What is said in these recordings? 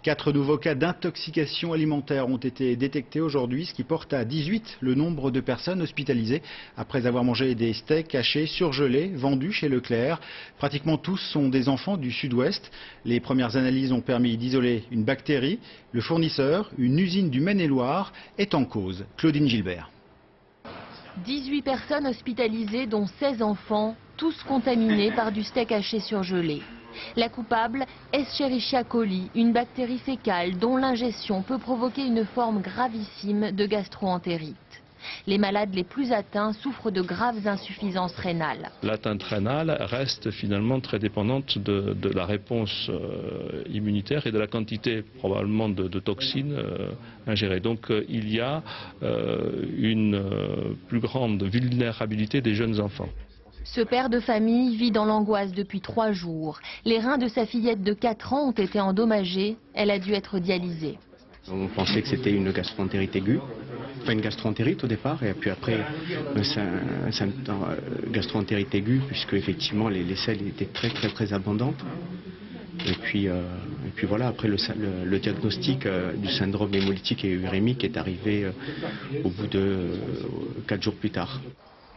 4 nouveaux cas d'intoxication alimentaire ont été détectés aujourd'hui, ce qui porte à 18 le nombre de personnes hospitalisées après avoir mangé des steaks hachés surgelés vendus chez Leclerc. Pratiquement tous sont des enfants du sud-ouest. Les premières analyses ont permis d'isoler une bactérie. Le fournisseur, une usine du Maine-et-Loire, est en cause. Claudine Gilbert. 18 personnes hospitalisées, dont 16 enfants, tous contaminés par du steak haché surgelé. La coupable, Escherichia coli, une bactérie fécale dont l'ingestion peut provoquer une forme gravissime de gastro-entérite. Les malades les plus atteints souffrent de graves insuffisances rénales. L'atteinte rénale reste finalement très dépendante de la réponse immunitaire et de la quantité probablement de toxines ingérées. Donc il y a une plus grande vulnérabilité des jeunes enfants. Ce père de famille vit dans l'angoisse depuis 3 jours. Les reins de sa fillette de 4 ans ont été endommagés. Elle a dû être dialysée. On pensait que c'était une gastro-entérite aiguë. Enfin, une gastro-entérite au départ, et puis après c'est une gastro-entérite aiguë, puisque effectivement les selles étaient très abondantes. Et puis voilà, après le diagnostic du syndrome hémolytique et urémique est arrivé au bout de 4 jours plus tard.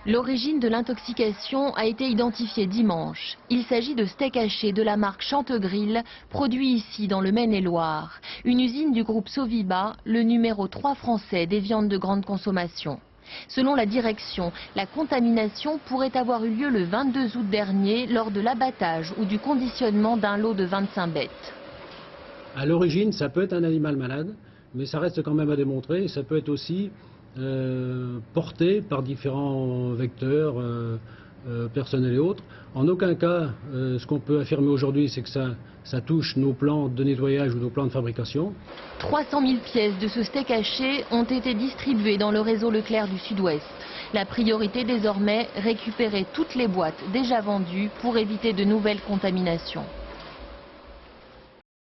L'origine de l'intoxication a été identifiée dimanche. Il s'agit de steak haché de la marque Chantegrill, produit ici dans le Maine-et-Loire. Une usine du groupe Soviba, le numéro 3 français des viandes de grande consommation. Selon la direction, la contamination pourrait avoir eu lieu le 22 août dernier lors de l'abattage ou du conditionnement d'un lot de 25 bêtes. À l'origine, ça peut être un animal malade, mais ça reste quand même à démontrer. Ça peut être aussi porté par différents vecteurs personnels et autres. En aucun cas, ce qu'on peut affirmer aujourd'hui, c'est que ça touche nos plans de nettoyage ou nos plans de fabrication. 300 000 pièces de ce steak haché ont été distribuées dans le réseau Leclerc du Sud-Ouest. La priorité désormais, récupérer toutes les boîtes déjà vendues pour éviter de nouvelles contaminations.